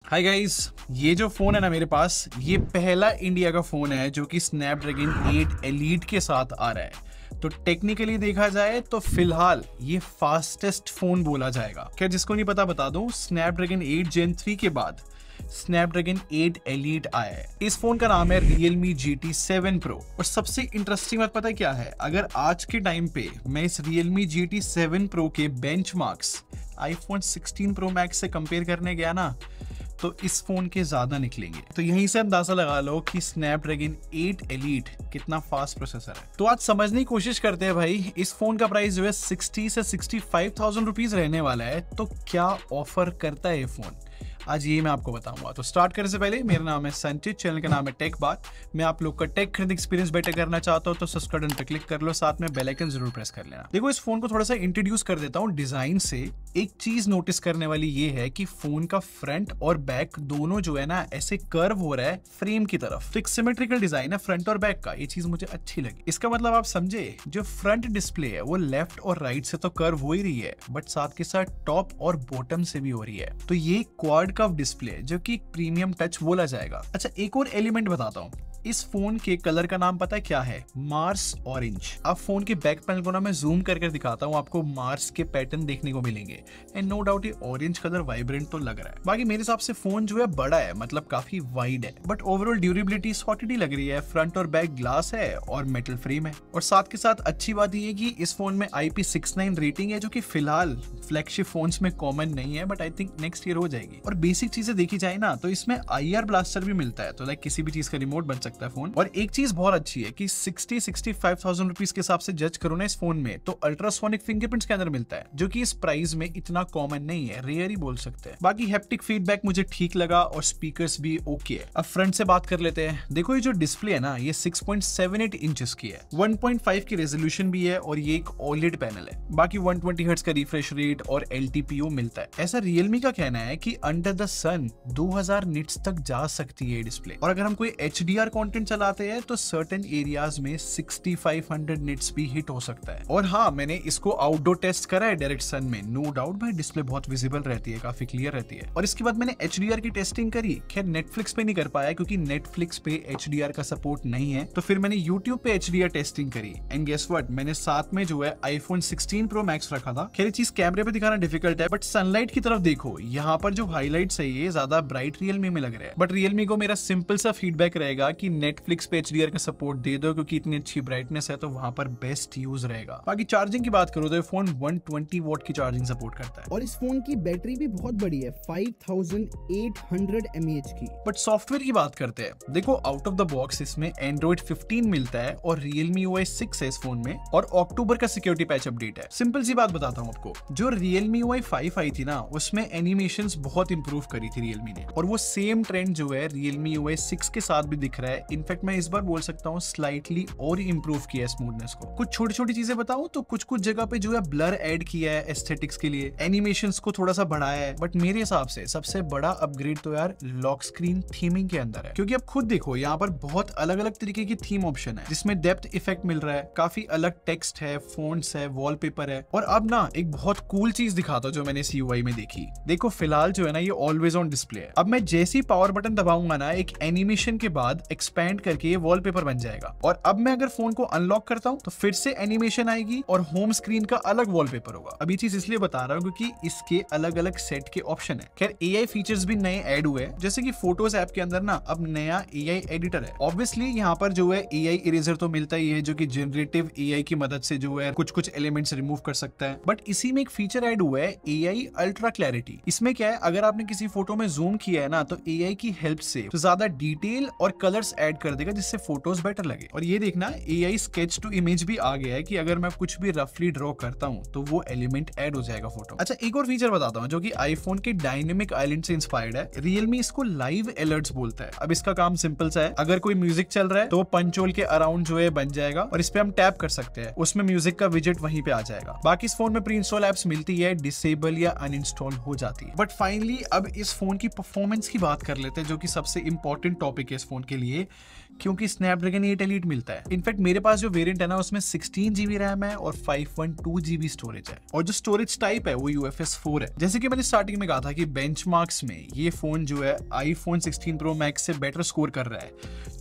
Hi guys, ये जो phone है ना मेरे पास, ये पहला इंडिया का फोन है जो कि स्नैपड्रैगन 8 एलीट के साथ आ रहा है। तो टेक्निकली देखा जाए तो फिलहाल ये फास्टेस्ट फोन बोला जाएगा। क्या जिसको नहीं पता बता दूं, स्नैपड्रैगन 8 Gen 3 के बाद स्नैपड्रैगन 8 एलीट आया है। इस फोन का नाम है Realme GT 7 Pro। और सबसे इंटरेस्टिंग बात पता है क्या है? अगर आज के टाइम पे मैं इस Realme GT 7 Pro के बेंचमार्क्स iPhone 16 Pro Max से कंपेयर करने गया ना, तो इस फोन के ज्यादा निकलेंगे। तो यहीं से अंदाजा लगा लो कि स्नैपड्रैगन 8 एलीट कितना फास्ट प्रोसेसर है। तो आज समझने की कोशिश करते हैं भाई, इस फोन का प्राइस जो है 60 से 65,000 रुपीज रहने वाला है। तो क्या ऑफर करता है ये फोन, आज ये मैं आपको बताऊंगा। तो स्टार्ट करने से पहले, मेरा नाम है संचित, चैनल का नाम है टेक बात। मैं आप लोग का टेक खरीद एक्सपीरियंस बेटर करना चाहता हूं तो सब्सक्राइब बटन पे क्लिक कर लो, साथ में बेल आइकन जरूर प्रेस कर लेना। देखो, इस फोन को थोड़ा सा इंट्रोड्यूस कर देता हूं डिजाइन से। एक चीज नोटिस करने वाली ये है कि फोन का फ्रंट और बैक दोनों जो है ना ऐसे कर्व हो रहा है फ्रेम की तरफ। तो एक सिमेट्रिकल डिजाइन है फ्रंट और बैक का, ये चीज मुझे अच्छी लगी। इसका मतलब आप समझे, जो फ्रंट डिस्प्ले है वो लेफ्ट और राइट से तो कर्व हो ही रही है, बट साथ के साथ टॉप और बॉटम से भी हो रही है। तो ये क्वाड कर्व डिस्प्ले है जो कि प्रीमियम टच बोला जाएगा। अच्छा, एक और एलिमेंट बताता हूँ। इस फोन के कलर का नाम पता है क्या है? Mars orange. अब फोन के बैक पैनल को ना मैं जूम करके दिखाता हूँ, आपको मार्स के पैटर्न देखने को मिलेंगे। एंड नो डाउट ये ऑरेंज कलर वाइब्रेंट तो लग रहा है। बाकी मेरे हिसाब से फोन जो है बड़ा है, मतलब काफी वाइड है, बट ओवरऑल ड्यूरेबिलिटी सॉलिड लग रही है। फ्रंट और बैक ग्लास है और मेटल फ्रेम है। और साथ के साथ अच्छी बात ये है कि इस फोन में IP69 रेटिंग है, जो कि फिलहाल फ्लैगशिप फोन्स में कॉमन नहीं है, but I think next year हो जाएगी। और बेसिक चीजें देखी जाए ना, तो इसमें IR ब्लास्टर भी मिलता है, तो लाइक किसी भी चीज का रिमोट बन सकता है फोन। और एक चीज बहुत अच्छी है कि 60-65,000 रुपीज के हिसाब से जज करो ना इस फोन में, तो अल्ट्रासोनिक फिंगरप्रिंट स्कैनर मिलता है, जो कि इस प्राइस में इतना कॉमन नहीं है, रेयर ही बोल सकते हैं। बाकी हैप्टिक फीडबैक मुझे ठीक लगा और स्पीकर्स भी ओके है। अब फ्रंट से बात कर लेते हैं। देखो, ये जो डिस्प्ले है ना, ये 6.78 इंचेस की है, 1.5 की रेजोल्यूशन भी है और ये एक OLED पैनल है। बाकी 120 हर्ट्ज का रिफ्रेश रेट और LTPO मिलता है। ऐसा रियलमी का कहना है कि अंडर द सन 2000 निट्स तक जा सकती है डिस्प्ले। और अगर हम कोई HDR कंटेंट चलाते हैं तो सर्टेन एरियाज में 6500 निट्स भी हिट हो सकता है। और हाँ, मैंने इसको आउटडोर टेस्ट करा है डायरेक्ट सन में। नो डाउट भाई, डिस्प्ले बहुत विजिबल रहती है, काफी क्लियर रहती है। और इसके बाद मैंने HDR की टेस्टिंग करी। खैर नेटफ्लिक्स पे नहीं कर पाया क्योंकि नेटफ्लिक्स पे HDR का सपोर्ट नहीं है, तो फिर मैंने यूट्यूब पे HDR टेस्टिंग करी। एंड गेस व्हाट, मैंने साथ में जो है iPhone 16 Pro Max रखा था। खैर चीज कैमरे पे दिखाना डिफिकल्ट है, बट सनलाइट की तरफ देखो, यहाँ पर जो हाईलाइट्स है ये ज्यादा ब्राइट रियलमी में लग रहा है। बट रियलमी को मेरा सिंपल सा फीडबैक रहेगा कि नेटफ्लिक्स पे HDR का सपोर्ट दे दो, क्योंकि इतनी अच्छी ब्राइटनेस है तो वहां पर बेस्ट यूज रहेगा। बाकी चार्जिंग की बात करो तो फोन 120 वॉट की चार्जिंग सपोर्ट करता है। और इस फोन की बैटरी भी बहुत बड़ी है, 5800 mAh की। बट सॉफ्टवेयर की बात करते हैं। देखो, आउट ऑफ द बॉक्स इसमें Android 15 मिलता है और Realme OS 6 है इस फोन में, और अक्टूबर का सिक्योरिटी पैच अपडेट है। सिंपल सी बात बताता हूँ आपको, जो Realme UI 5 आई थी ना, उसमें एनिमेशंस बहुत इंप्रूव करी थी Realme ने, और वो सेम ट्रेंड जो है Realme OS 6 के साथ भी दिख रहा है। इनफैक्ट मैं इस बार बोल सकता हूँ स्लाइटली और इंप्रूव किया है स्मूथनेस को। कुछ छोटी छोटी चीजें बताऊं तो कुछ जगह पे जो है ब्लर ऐड किया है एस्थेटिक्स के लिए, एनिमेशंस को थोड़ा सा बढ़ाया है। बट मेरे हिसाब से सबसे बड़ा अपग्रेड तो यार लॉक स्क्रीन थीमिंग के अंदर है, क्योंकि अब खुद देखो यहाँ पर बहुत अलग अलग तरीके की थीम ऑप्शन है, जिसमें डेप्थ इफेक्ट मिल रहा है, काफी अलग टेक्स्ट है, फोन्ट्स है, वॉलपेपर है। और अब ना एक बहुत कूल चीज दिखाता हूं जो मैंने CUI में देखी। देखो, फिलहाल जो है ना ये ऑलवेज ऑन डिस्प्ले है। अब मैं जैसी पावर बटन दबाऊंगा ना, एक एनिमेशन के बाद एक्सपैंड करके ये वॉलपेपर बन जाएगा। और अब मैं अगर फोन को अनलॉक करता हूं तो फिर से एनिमेशन आएगी और होम स्क्रीन का अलग वॉलपेपर होगा। अब ये चीज इसलिए बता रहा हूं क्योंकि इसके अलग अलग सेट के ऑप्शन है। खैर AI फीचर्स भी नए ऐड हुए हैं, जैसे कि फोटोज ऐप के अंदर ना अब नया AI एडिटर है। ऑब्वियसली यहाँ पर जो है AI इरेजर तो मिलता ही है, जो कि जनरेटिव AI की मदद से जो है कुछ एलिमेंट्स रिमूव कर सकता है। बट इसी में एक फीचर ऐड हुआ है, AI अल्ट्रा क्लैरिटी। इसमें क्या है, अगर आपने किसी फोटो में जूम किया है ना, तो AI की हेल्प से तो ज्यादा डिटेल और कलर्स ऐड कर देगा, जिससे फोटोज बेटर लगे। और ये देखना, AI स्केच टू इमेज भी आ गया है कि अगर मैं कुछ भी रफली ड्रॉ करता हूं तो वो एलिमेंट ऐड हो जाएगा फोटो। अच्छा, एक और फीचर बताता हूं जो कि आईफोन के डायनेमिक आइलैंड से इंस्पायर्ड है। Realme इसको लाइव अलर्ट्स बोलता है। अब इसका काम सिंपल सा है, अगर कोई म्यूजिक चल रहा है तो वो पंचोल के अराउंड जो है बन जाएगा और इस पे हम टैप कर सकते हैं, उसमें म्यूजिक का विजेट वहीं पे आ जाएगा। बाकी इस फोन में प्री इंस्टॉल एप्स मिलती है, डिसेबल या अनइंस्टॉल हो जाती है। बट फाइनली अब इस फोन की परफॉर्मेंस की बात कर लेते हैं, जो कि सबसे इंपॉर्टेंट टॉपिक है इस फोन के लिए। क्योंकि स्नैपड्रैगन 8 एलीट मिलता है। इनफैक्ट मेरे पास जो वेरिएंट है ना उसमें 16 GB रैम है और 512 GB स्टोरेज है, और जो स्टोरेज टाइप है वो UFS 4 है। जैसे कि मैंने स्टार्टिंग में कहा था कि बेंचमार्क्स में ये फोन जो है iPhone 16 Pro Max से बेटर स्कोर कर रहा है,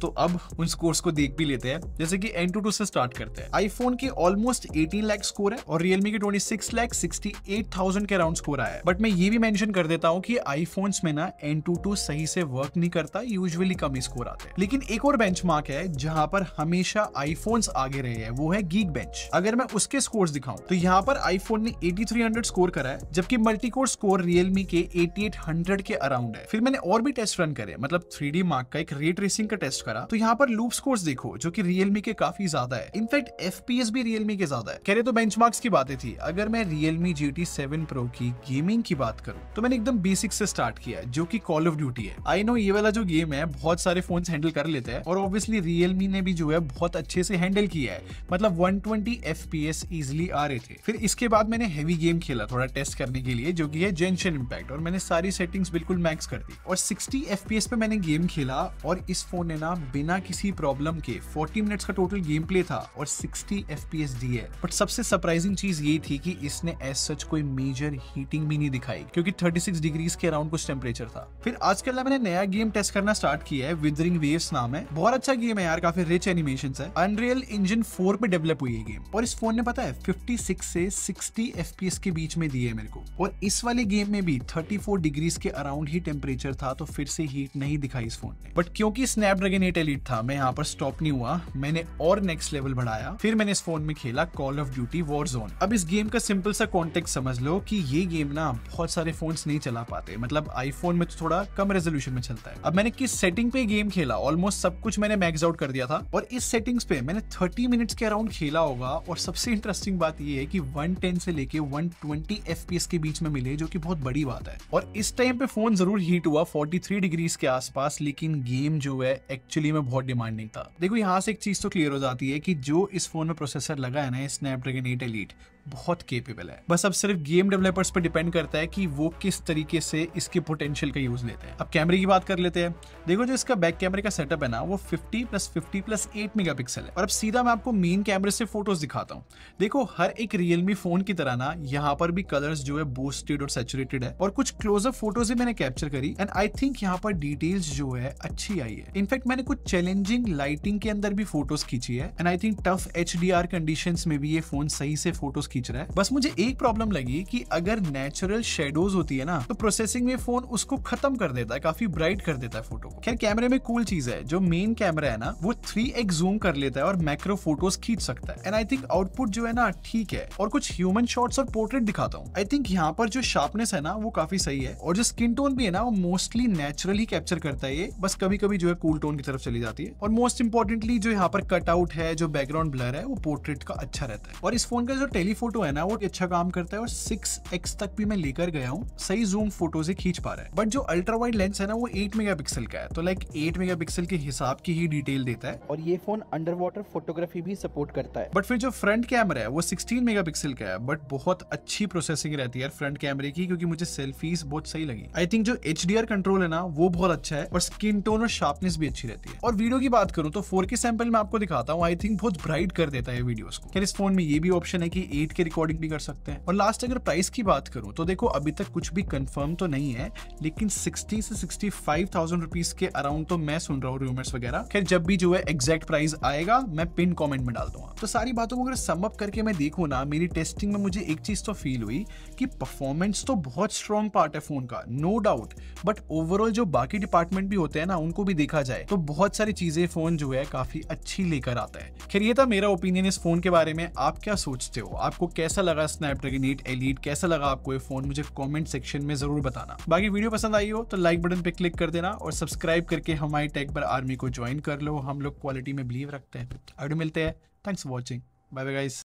तो अब उन स्कोर्स को देख भी लेते हैं। जैसे कि Antutu से स्टार्ट करते हैं। आईफोन के ऑलमोस्ट 18 लाख स्कोर है और Realme के 26,68,000 के अराउंड स्कोर आया है। बट मैं ये भी मेंशन कर देता हूँ कि आईफोन्स में ना Antutu सही से वर्क नहीं करता, यूजुअली कम ही स्कोर आते हैं। लेकिन एक और बेंचमार्क है जहां पर हमेशा आईफोन्स आगे रहे हैं, वो है Geekbench। अगर मैं उसके स्कोर्स दिखाऊं तो यहाँ पर आईफोन ने 8300 स्कोर करा है, जबकि मल्टीकोर स्कोर Realme के 8800 के अराउंड है। फिर मैंने और भी टेस्ट रन करे, मतलब 3D मार्क का एक रे ट्रेसिंग का टेस्ट करा, तो यहाँ पर लूप स्कोर्स देखो जो कि Realme के काफी ज्यादा है। इनफैक्ट FPS भी Realme के ज्यादा है। कह रहे तो बेंचमार्क्स की बातें थी। अगर मैं Realme GT 7 Pro की गेमिंग की बात करूं तो मैंने एकदम बेसिक से स्टार्ट किया, जो कि कॉल ऑफ ड्यूटी है। आई नो ये वाला जो गेम है बहुत सारे फोन्स हैंडल कर लेते हैं, और ऑब्वियसली Realme ने भी जो है बहुत अच्छे से हैंडल किया है, मतलब 120 FPS इजिली आ रहे थे। फिर इसके बाद मैंने हेवी गेम खेला थोड़ा टेस्ट करने के लिए, जो कि है Genshin Impact, और मैंने सारी सेटिंग्स बिल्कुल मैक्स कर दी और 60 FPS पे मैंने गेम खेला, और इस फोन ने ना बिना किसी प्रॉब्लम के 40 मिनट्स का टोटल गेम प्ले था और 60 FPS दी है। बट सबसे सरप्राइजिंग चीज ये थी कि इसने एज सच कोई मेजर हीटिंग भी नहीं दिखाई, क्योंकि 36 डिग्रीज के अराउंड कुछ टेम्परेचर था। फिर आजकल ना मैंने नया गेम टेस्ट करना स्टार्ट किया है, विदरिंग वेव्स नाम है। बहुत अच्छा गेम है यार, काफी रिच एनिमेशंस है। अनरियल इंजन 4 पे डेवलप हुई है गेम, और इस फोन ने पता है 56 से 60 FPS के बीच में दिए है मेरे को, और इस वाले गेम में भी 34 डिग्रीज के अराउंड ही टेम्परेचर था, तो फिर से हीट नहीं दिखाई इस फोन ने। बट क्योंकि स्नैपड्रैगन 8 एलीट था, मैं यहाँ पर स्टॉप नहीं हुआ, मैंने और नेक्स्ट लेवल बढ़ाया। फिर मैंने इस फोन में खेला कॉल ऑफ ड्यूटी वॉरजोन। अब इस गेम का सिंपल सा कॉन्टेक्स्ट समझ लो कि ये गेम ना बहुत सारे फोन्स नहीं चला पाते, मतलब आईफोन में तो थोड़ा कम रेजोल्यूशन में चलता है। अब मैंने किस सेटिंग पे गेम खेला, ऑलमोस्ट सब कुछ मैंने मैक्स आउट कर दिया था, और इस सेटिंग्स पे मैंने 30 मिनट्स के अराउंड खेला होगा। और सबसे इंटरेस्टिंग बात ये है कि 110 से लेके 120 FPS के बीच में मिले, जो कि बहुत बड़ी बात है। और इस टाइम पे फोन जरूर हीट हुआ 43 डिग्रीज के आसपास, लेकिन गेम जो है एक्चुअली में बहुत डिमांडिंग था। देखो यहाँ से एक चीज तो क्लियर हो जाती है कि जो इस फोन में प्रोसेसर लगा है ना, स्नैपड्रैगन 8 एलीट, बहुत केपेबल है। बस अब सिर्फ गेम डेवलपर्स पर डिपेंड करता है कि वो किस तरीके से इसके पोटेंशियल का यूज लेते हैं। अब कैमरे की बात कर लेते हैं। देखो जो इसका बैक कैमरे का सेटअप है ना, वो 50+50+8 मेगापिक्सल है। और अब सीधा मैं आपको मेन कैमरे से फोटोज दिखाता हूँ। देखो हर एक Realme फोन की तरह ना यहाँ पर भी कलर्स जो है बूस्टेड और सैचुरेटेड है, और कुछ क्लोजअप फोटोज भी मैंने कैप्चर करी, एंड आई थिंक यहाँ पर डिटेल्स जो है अच्छी आई है। इनफैक्ट मैंने कुछ चैलेंजिंग लाइटिंग के अंदर भी फोटोज खींची है, and I think tough HDR conditions में भी ये फोन सही से फोटोज खींच रहा है। बस मुझे एक प्रॉब्लम लगी कि अगर नेचुरल शेडोज होती है ना, तो प्रोसेसिंग में फोन उसको खत्म कर देता है, काफी ब्राइट कर देता है फोटो को। खैर कैमरे में कूल चीज है, जो मेन कैमरा है ना वो 3x जूम कर लेता है और मैक्रो फोटोज खींच सकता है, एंड आई थिंक आउटपुट जो है ना ठीक है। और कुछ ह्यूमन शॉट्स और पोर्ट्रेट दिखाता हूँ। आई थिंक यहाँ पर जो शार्पनेस है ना वो काफी सही है, और जो स्किन टोन भी है ना वो मोस्टली नेचुरली कैप्चर करता है ये, बस कभी कभी जो है कूल टोन की तरफ चली जाती है। और मोस्ट इंपॉर्टेंटली जो यहाँ पर कटआउट है, जो बैकग्राउंड ब्लर है, वो पोर्ट्रेट का अच्छा रहता है। और इस फोन का जो टेलीफोटो है ना वो अच्छा काम करता है, और 6x तक भी मैं लेकर गया हूँ, सही जूम फोटो से खींच पा रहा है। बट जो अल्ट्रा वाइड लेंस है ना वो 8 मेगापिक्सल का है, तो लाइक 8 मेगापिक्सल के हिसाब की ही डिटेल देता है। और ये फोन अंडर वाटर फोटोग्राफी भी सपोर्ट करता है। बट फिर जो फ्रंट कैमरा है वो 16 मेगापिक्सल का है, बट बहुत अच्छी प्रोसेसिंग रहती है फ्रंट कैमरे की, क्योंकि मुझे सेल्फीज बहुत सही लगी। आई थिंक जो HDR कंट्रोल है ना वो बहुत अच्छा है, और स्किन टोन और शार्पनेस भी अच्छी रहती है। और वीडियो की बात करूं तो 4K सैंपल मैं आपको दिखाता हूँ, आई थिंक बहुत ब्राइट कर देता है वीडियोस को। इस फोन में ये भी ऑप्शन है कि 8K रिकॉर्डिंग भी कर सकते हैं। और लास्ट अगर प्राइस की बात करूं तो देखो अभी तक कुछ भी कंफर्म तो नहीं है, लेकिन 60 से 65,000 रुपीज के अराउंड तो मैं सुन रहा हूँ रूमर्स वगैरह। खैर जब भी जो है एग्जैक्ट प्राइस आएगा मैं पिन कमेंट में डाल दूंगा। तो सारी बातों को अगर सम अप करके मैं देखूं ना, मेरी टेस्टिंग में मुझे एक चीज तो फील हुई कि परफॉर्मेंस तो बहुत स्ट्रॉन्ग पार्ट है फोन का, नो डाउट, बट ओवरऑल जो बाकी डिपार्टमेंट भी होते हैं ना उनको भी देखा जाए तो बहुत सारी चीजें फोन जो है काफी अच्छी लेकर आता है। खैर ये था मेरा ओपिनियन इस फोन के बारे में। आप क्या सोचते हो, आपको कैसा लगा स्नैपड्रैगन 8 एलीट, कैसा लगा आपको ये फोन, मुझे कमेंट सेक्शन में जरूर बताना। बाकी वीडियो पसंद आई हो तो लाइक बटन पे क्लिक कर देना, और सब्सक्राइब करके हमारी टेक पर आर्मी को ज्वाइन कर लो। हम लोग क्वालिटी में बिलीव रखते हैं। आगे मिलते हैं। Thanks for watching. Bye bye guys.